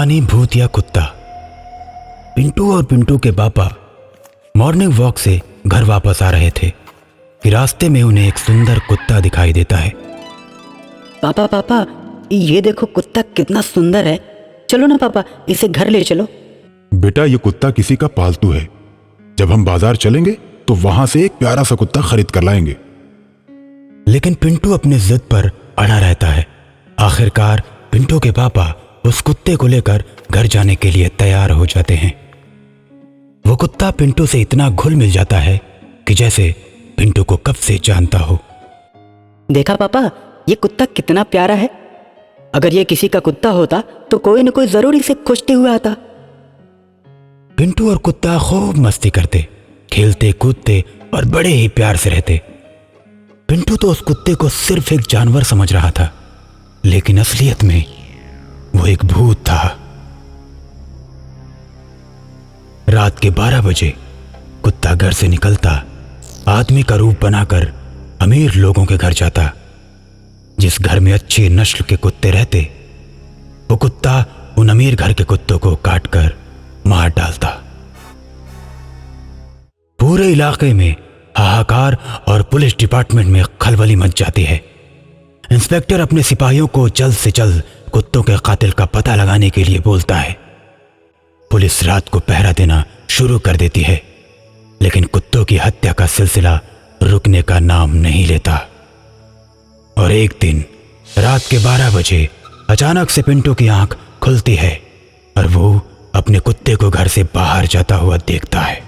कहानी भूत या कुत्ता। पिंटू और पिंटू के पापा मॉर्निंग वॉक से घर वापस आ रहे थे कि रास्ते में उन्हें एक सुंदर कुत्ता दिखाई देता है। पापा पापा, ये देखो कुत्ता कितना सुंदर है। चलो ना पापा, इसे घर ले चलो। बेटा, ये कुत्ता किसी का पालतू है। जब हम बाजार चलेंगे तो वहां से एक प्यारा सा कुत्ता खरीद कर लाएंगे। लेकिन पिंटू अपनी जिद पर अड़ा रहता है। आखिरकार पिंटू के पापा उस कुत्ते को लेकर घर जाने के लिए तैयार हो जाते हैं। वो कुत्ता पिंटू से इतना घुल मिल जाता है कि जैसे पिंटू को कब से जानता हो। देखा पापा, ये कुत्ता कितना प्यारा है। अगर ये किसी का कुत्ता होता तो कोई न कोई जरूर इसे खोजते हुए आता। पिंटू और कुत्ता खूब मस्ती करते, खेलते कूदते और बड़े ही प्यार से रहते। पिंटू तो उस कुत्ते को सिर्फ एक जानवर समझ रहा था, लेकिन असलियत में वो एक भूत था। रात के 12 बजे कुत्ता घर से निकलता, आदमी का रूप बनाकर अमीर लोगों के घर जाता। जिस घर में अच्छी नस्ल के कुत्ते रहते, वो कुत्ता उन अमीर घर के कुत्तों को काटकर मार डालता। पूरे इलाके में हाहाकार और पुलिस डिपार्टमेंट में खलबली मच जाती है। इंस्पेक्टर अपने सिपाहियों को जल्द से जल्द कुत्तों के कातिल का पता लगाने के लिए बोलता है। पुलिस रात को पहरा देना शुरू कर देती है, लेकिन कुत्तों की हत्या का सिलसिला रुकने का नाम नहीं लेता। और एक दिन रात के 12 बजे अचानक से पिंटू की आंख खुलती है और वो अपने कुत्ते को घर से बाहर जाता हुआ देखता है।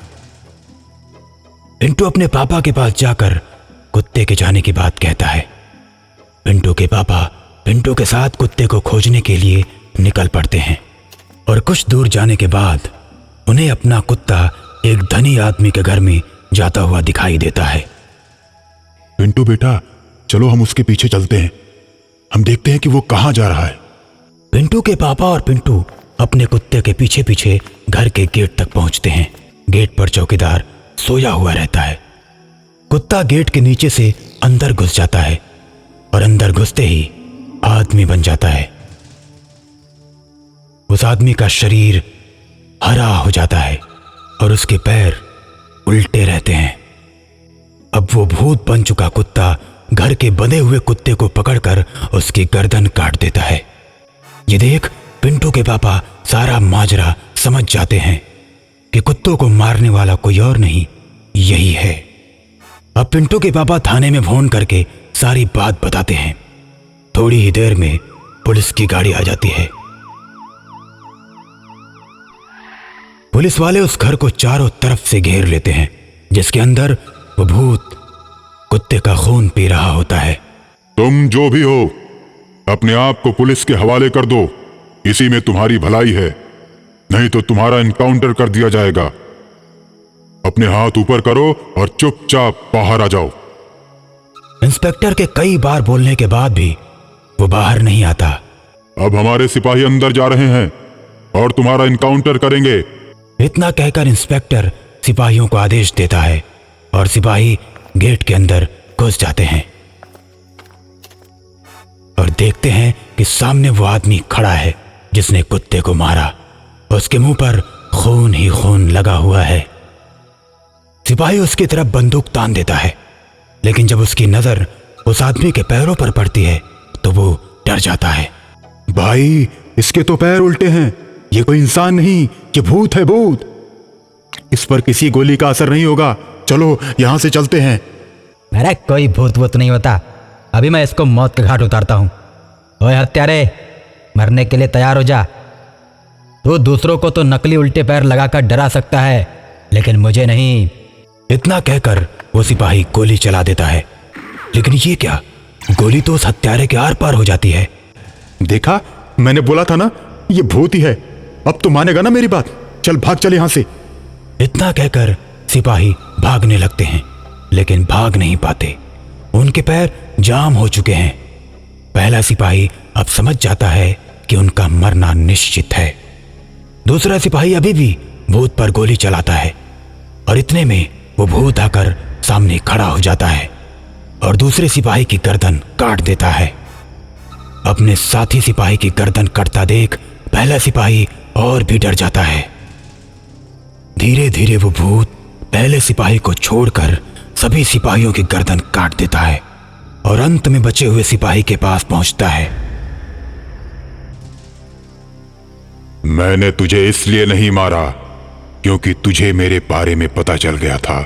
पिंटू अपने पापा के पास जाकर कुत्ते के जाने की बात कहता है। पिंटू के पापा पिंटू के साथ कुत्ते को खोजने के लिए निकल पड़ते हैं और कुछ दूर जाने के बाद उन्हें अपना कुत्ता एक धनी आदमी के घर में जाता हुआ दिखाई देता है। पिंटू बेटा, चलो हम उसके पीछे चलते हैं। हम देखते हैं कि वो कहां जा रहा है। पिंटू के पापा और पिंटू अपने कुत्ते के पीछे पीछे घर के गेट तक पहुंचते हैं। गेट पर चौकीदार सोया हुआ रहता है। कुत्ता गेट के नीचे से अंदर घुस जाता है और अंदर घुसते ही आदमी बन जाता है। उस आदमी का शरीर हरा हो जाता है और उसके पैर उल्टे रहते हैं। अब वो भूत बन चुका कुत्ता घर के बंधे हुए कुत्ते को पकड़कर उसकी गर्दन काट देता है। ये देख पिंटू के पापा सारा माजरा समझ जाते हैं कि कुत्तों को मारने वाला कोई और नहीं, यही है। अब पिंटू के पापा थाने में फोन करके सारी बात बताते हैं। थोड़ी ही देर में पुलिस की गाड़ी आ जाती है। पुलिस वाले उस घर को चारों तरफ से घेर लेते हैं, जिसके अंदर वो भूत कुत्ते का खून पी रहा होता है। तुम जो भी हो, अपने आप को पुलिस के हवाले कर दो। इसी में तुम्हारी भलाई है, नहीं तो तुम्हारा इनकाउंटर कर दिया जाएगा। अपने हाथ ऊपर करो और चुपचाप बाहर आ जाओ। इंस्पेक्टर के कई बार बोलने के बाद भी वो बाहर नहीं आता। अब हमारे सिपाही अंदर जा रहे हैं और तुम्हारा इनकाउंटर करेंगे। इतना कहकर इंस्पेक्टर सिपाहियों को आदेश देता है और सिपाही गेट के अंदर घुस जाते हैं और देखते हैं कि सामने वो आदमी खड़ा है जिसने कुत्ते को मारा। उसके मुंह पर खून ही खून लगा हुआ है। सिपाही उसकी तरफ बंदूक तान देता है, लेकिन जब उसकी नजर उस आदमी के पैरों पर पड़ती है तो वो डर जाता है। भाई, इसके तो पैर उल्टे हैं। ये कोई इंसान नहीं, ये भूत है, भूत। इस पर किसी गोली का असर नहीं होगा। चलो यहां से चलते हैं। अरे कोई भूत वूत नहीं होता। अभी मैं इसको मौत के घाट उतारता हूं। ओए हत्यारे, मरने के लिए तैयार हो जा। तू दूसरों को तो नकली उल्टे पैर लगाकर डरा सकता है, लेकिन मुझे नहीं। इतना कहकर वो सिपाही गोली चला देता है, लेकिन ये क्या, गोली तो उस हत्यारे के आर पार हो जाती है। देखा, मैंने बोला था ना, ये भूत ही है। अब तो मानेगा ना मेरी बात। चल भाग, चल यहां से। इतना कहकर सिपाही भागने लगते हैं, लेकिन भाग नहीं पाते। उनके पैर जाम हो चुके हैं। पहला सिपाही अब समझ जाता है कि उनका मरना निश्चित है। दूसरा सिपाही अभी भी भूत पर गोली चलाता है और इतने में वो भूत आकर सामने खड़ा हो जाता है और दूसरे सिपाही की गर्दन काट देता है। अपने साथी सिपाही की गर्दन कटता देख पहला सिपाही और भी डर जाता है। धीरे धीरे वो भूत पहले सिपाही को छोड़कर सभी सिपाहियों की गर्दन काट देता है और अंत में बचे हुए सिपाही के पास पहुंचता है। मैंने तुझे इसलिए नहीं मारा क्योंकि तुझे मेरे बारे में पता चल गया था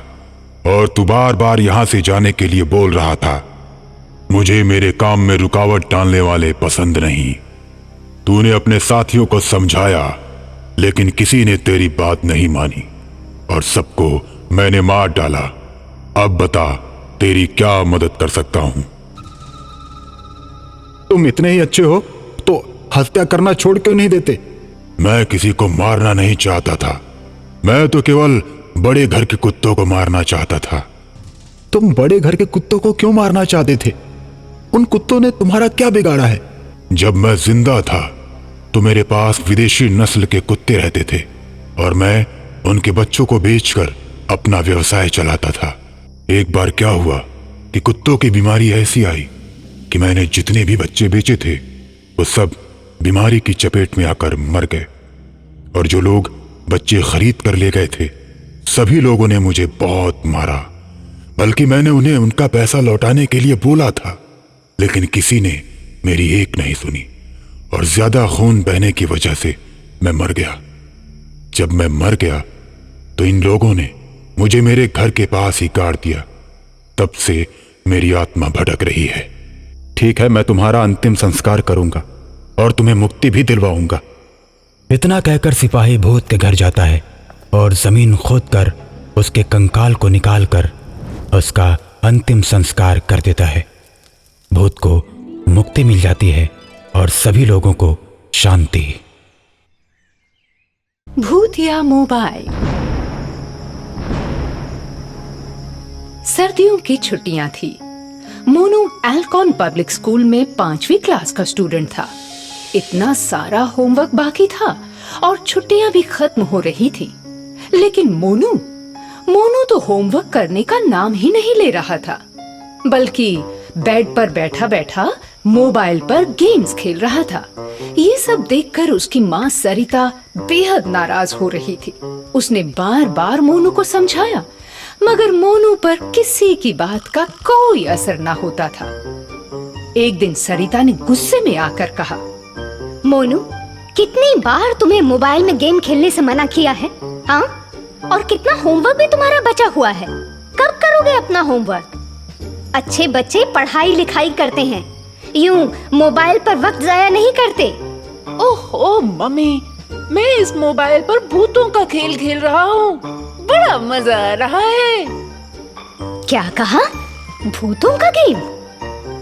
और तू बार बार यहां से जाने के लिए बोल रहा था। मुझे मेरे काम में रुकावट डालने वाले पसंद नहीं। तूने अपने साथियों को समझाया लेकिन किसी ने तेरी बात नहीं मानी और सबको मैंने मार डाला। अब बता तेरी क्या मदद कर सकता हूं? तुम इतने ही अच्छे हो तो हत्या करना छोड़ क्यों नहीं देते? मैं किसी को मारना नहीं चाहता था। मैं तो केवल बड़े घर के कुत्तों को मारना चाहता था। तुम बड़े घर के कुत्तों को क्यों मारना चाहते थे? उन कुत्तों ने तुम्हारा क्या बिगाड़ा है? जब मैं जिंदा था तो मेरे पास विदेशी नस्ल के कुत्ते रहते थे और मैं उनके बच्चों को बेचकर अपना व्यवसाय चलाता था। एक बार क्या हुआ कि कुत्तों की बीमारी ऐसी आई कि मैंने जितने भी बच्चे बेचे थे वो सब बीमारी की चपेट में आकर मर गए और जो लोग बच्चे खरीद कर ले गए थे सभी लोगों ने मुझे बहुत मारा। बल्कि मैंने उन्हें उनका पैसा लौटाने के लिए बोला था लेकिन किसी ने मेरी एक नहीं सुनी और ज्यादा खून बहने की वजह से मैं मर गया। जब मैं मर गया तो इन लोगों ने मुझे मेरे घर के पास ही गाड़ दिया। तब से मेरी आत्मा भटक रही है। ठीक है, मैं तुम्हारा अंतिम संस्कार करूंगा और तुम्हें मुक्ति भी दिलवाऊंगा। इतना कहकर सिपाही भूत के घर जाता है और जमीन खोदकर उसके कंकाल को निकालकर उसका अंतिम संस्कार कर देता है। भूत को मुक्ति मिल जाती है और सभी लोगों को शांति। भूतिया मोबाइल। सर्दियों की छुट्टियां थी। मोनू एल्कॉन पब्लिक स्कूल में 5वीं क्लास का स्टूडेंट था। इतना सारा होमवर्क बाकी था और छुट्टियां भी खत्म हो रही थी, लेकिन मोनू तो होमवर्क करने का नाम ही नहीं ले रहा था, बल्कि बेड पर बैठा बैठा मोबाइल पर गेम्स खेल रहा था। ये सब देखकर उसकी माँ सरिता बेहद नाराज हो रही थी। उसने बार बार मोनू को समझाया, मगर मोनू पर किसी की बात का कोई असर ना होता था। एक दिन सरिता ने गुस्से में आकर कहा, मोनू, कितनी बार तुम्हें मोबाइल में गेम खेलने से मना किया है? हाँ? और कितना होमवर्क भी तुम्हारा बचा हुआ है। कब करोगे अपना होमवर्क? अच्छे बच्चे पढ़ाई लिखाई करते हैं, यूं मोबाइल पर वक्त जाया नहीं करते। ओहो मम्मी, मैं इस मोबाइल पर भूतों का खेल खेल रहा हूँ। बड़ा मजा आ रहा है। क्या कहा? भूतों का गेम?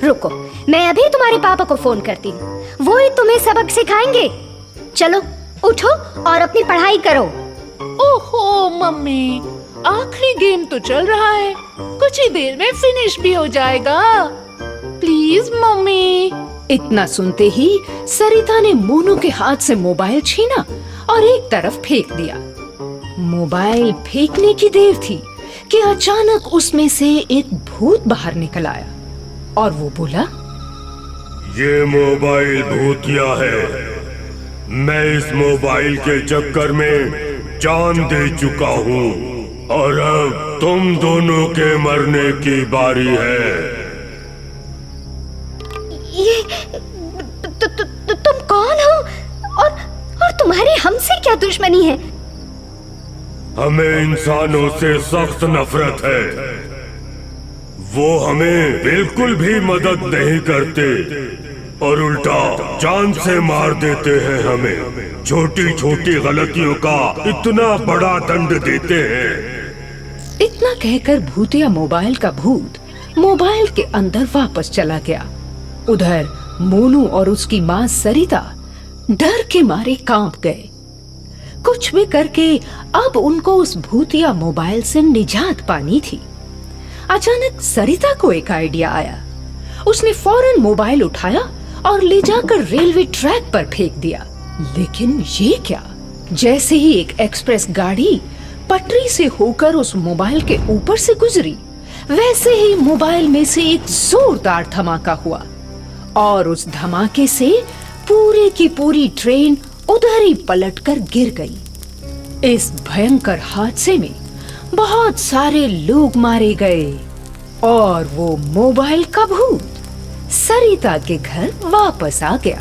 रुको, मैं अभी तुम्हारे पापा को फोन करती हूँ, वो ही तुम्हें सबक सिखाएंगे। चलो उठो और अपनी पढ़ाई करो। ओहो मम्मी, आखिरी गेम तो चल रहा है, कुछ ही देर में फिनिश भी हो जाएगा। Please mummy. इतना सुनते ही सरिता ने मोनू के हाथ से मोबाइल छीना और एक तरफ फेंक दिया। मोबाइल फेंकने की देर थी कि अचानक उसमें से एक भूत बाहर निकल आया और वो बोला, ये मोबाइल भूतिया है। मैं इस मोबाइल के चक्कर में जान दे चुका हूँ और अब तुम दोनों के मरने की बारी है। ये तुम कौन हो और तुम्हारी हमसे क्या दुश्मनी है? हमें इंसानों से सख्त नफरत है। वो हमें बिल्कुल भी मदद नहीं करते और उल्टा जान से मार देते हैं। हमें छोटी छोटी गलतियों का इतना बड़ा दंड देते हैं। इतना कहकर भूतिया मोबाइल का भूत मोबाइल के अंदर वापस चला गया। उधर मोनू और उसकी माँ सरिता डर के मारे कांप गए। कुछ भी करके अब उनको उस भूतिया मोबाइल से निजात पानी थी। अचानक सरिता को एक आइडिया आया। उसने फौरन मोबाइल उठाया और ले जाकर रेलवे ट्रैक पर फेंक दिया। लेकिन ये क्या, जैसे ही एक एक्सप्रेस गाड़ी पटरी से होकर उस मोबाइल के ऊपर से गुजरी, वैसे ही मोबाइल में से एक जोरदार धमाका हुआ और उस धमाके से पूरी की पूरी ट्रेन उधर ही पलटकर गिर गई। इस भयंकर हादसे में बहुत सारे लोग मारे गए और वो मोबाइल का भूत सरिता के घर वापस आ गया।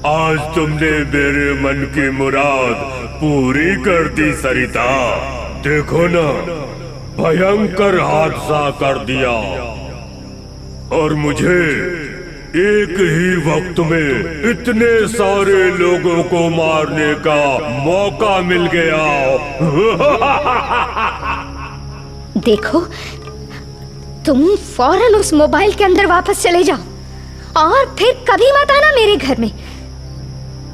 आज तुमने मेरे मन की मुराद पूरी कर दी सरिता। देखो ना, भयंकर हादसा कर दिया और मुझे एक ही वक्त में इतने सारे लोगों को मारने का मौका मिल गया। देखो, तुम फौरन उस मोबाइल के अंदर वापस चले जाओ और फिर कभी मत आना मेरे घर में।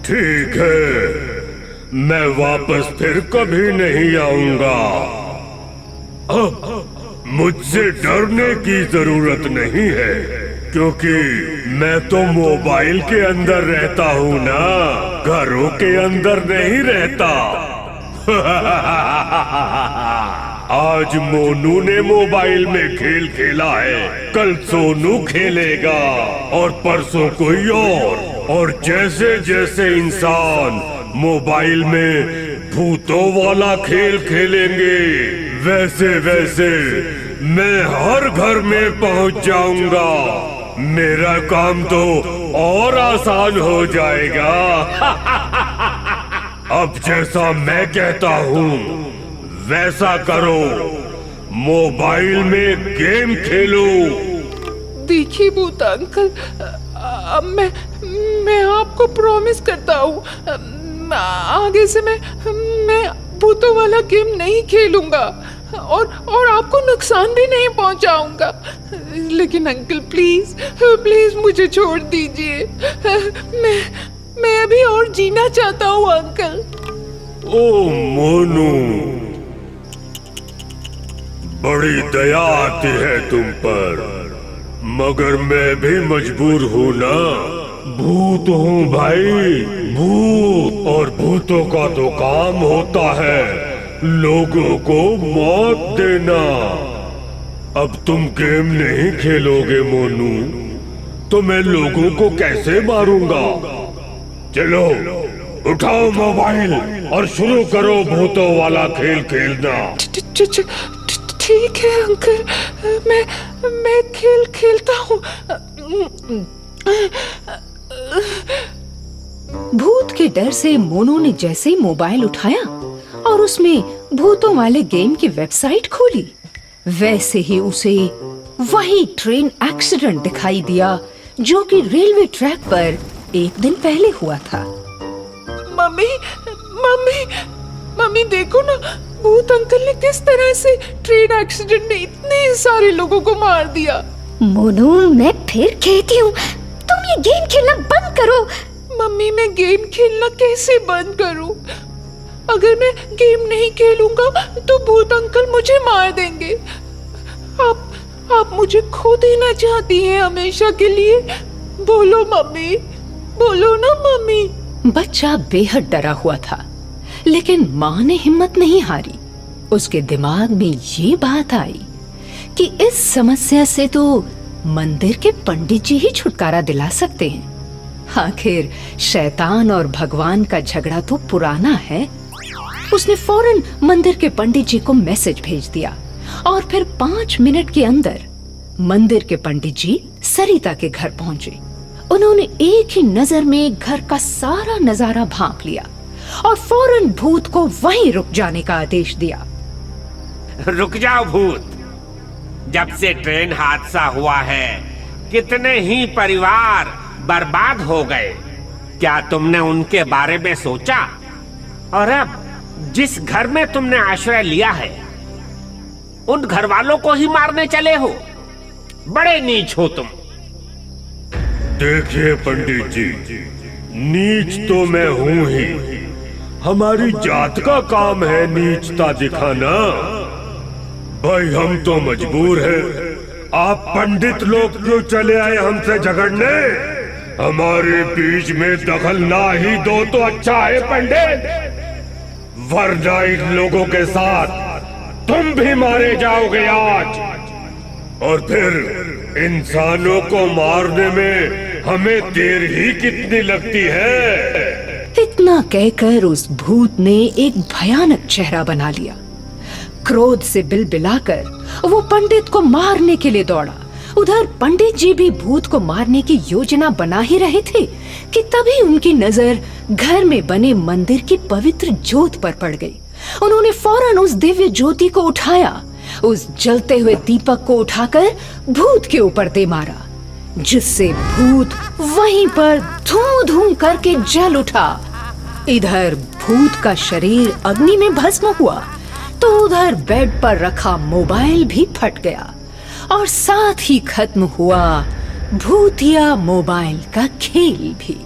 ठीक है, मैं वापस फिर कभी नहीं आऊंगा। अब मुझसे डरने की जरूरत नहीं है, क्योंकि मैं तो मोबाइल के अंदर रहता हूँ ना, घरों के अंदर नहीं रहता। आज मोनू ने मोबाइल में खेल खेला है, कल सोनू खेलेगा और परसों कोई और जैसे जैसे इंसान मोबाइल में भूतों वाला खेल खेलेंगे, वैसे वैसे मैं हर घर में पहुंच जाऊंगा। मेरा काम तो और आसान हो जाएगा। अब जैसा मैं कहता हूँ वैसा करो, मोबाइल में गेम खेलो। देखिए भूत अंकल, मैं आपको प्रॉमिस करता हूँ, आगे से मैं भूतों वाला गेम नहीं खेलूंगा और आपको नुकसान भी नहीं पहुंचाऊंगा। लेकिन अंकल प्लीज प्लीज मुझे छोड़ दीजिए, मैं अभी और जीना चाहता हूँ अंकल। ओ मोनू, बड़ी दया आती है तुम पर, मगर मैं भी मजबूर हूँ ना। भूत हूँ भाई, भूत, और भूतों का तो काम होता है लोगों को मौत देना। अब तुम गेम नहीं खेलोगे मोनू, तो मैं लोगों को कैसे मारूंगा? चलो उठाओ मोबाइल और शुरू करो भूतों वाला खेल खेलना। ठीक है अंकल, मैं खेल खेलता हूँ। भूत के डर से मोनू ने जैसे ही मोबाइल उठाया और उसमें भूतों वाले गेम की वेबसाइट खोली, वैसे ही उसे वही ट्रेन एक्सीडेंट दिखाई दिया जो कि रेलवे ट्रैक पर एक दिन पहले हुआ था। मम्मी मम्मी मम्मी देखो ना, भूत अंकल ने किस तरह से ट्रेन एक्सीडेंट में इतने सारे लोगों को मार दिया। मोनू, मैं फिर कहती हूँ तुम ये गेम खेलना बंद करो। मम्मी, मैं गेम खेलना कैसे बंद करूं? अगर मैं गेम नहीं खेलूंगा तो भूत अंकल मुझे मार देंगे। आप मुझे खो देना चाहती हैं हमेशा के लिए? बोलो मम्मी, बोलो ना मम्मी। बच्चा बेहद डरा हुआ था, लेकिन माँ ने हिम्मत नहीं हारी। उसके दिमाग में ये बात आई कि इस समस्या से तो मंदिर के पंडित जी ही छुटकारा दिला सकते हैं। आखिर शैतान और भगवान का झगड़ा तो पुराना है। उसने फौरन मंदिर के पंडित जी को मैसेज भेज दिया और फिर 5 मिनट के अंदर मंदिर के पंडित जी सरिता के घर पहुंचे। उन्होंने एक ही नजर में घर का सारा नजारा भांप लिया और फौरन भूत को वहीं रुक जाने का आदेश दिया। रुक जाओ भूत, जब से ट्रेन हादसा हुआ है कितने ही परिवार बर्बाद हो गए। क्या तुमने उनके बारे में सोचा? और अब जिस घर में तुमने आश्रय लिया है उन घर वालों को ही मारने चले हो? बड़े नीच हो तुम। देखिए पंडित जी, नीच तो मैं हूँ ही, हमारी जात का काम है नीचता दिखाना। भाई हम तो मजबूर हैं। आप पंडित लोग क्यों चले आए हमसे झगड़ने? हमारे बीच में दखल ना ही दो तो अच्छा है पंडित, वरना इन लोगों के साथ तुम भी मारे जाओगे आज। और फिर इंसानों को मारने में हमें देर ही कितनी लगती है। इतना कहकर उस भूत ने एक भयानक चेहरा बना लिया। क्रोध से बिलबिलाकर वो पंडित को मारने के लिए दौड़ा। उधर पंडित जी भी भूत को मारने की योजना बना ही रहे थे कि तभी उनकी नजर घर में बने मंदिर की पवित्र ज्योत पर पड़ गई। उन्होंने फौरन उस दिव्य ज्योति को उठाया, उस जलते हुए दीपक को उठाकर भूत के ऊपर दे मारा, जिससे भूत वहीं पर धूम धूम करके जल उठा। इधर भूत का शरीर अग्नि में भस्म हुआ तो उधर बेड पर रखा मोबाइल भी फट गया और साथ ही खत्म हुआ भूतिया मोबाइल का खेल भी।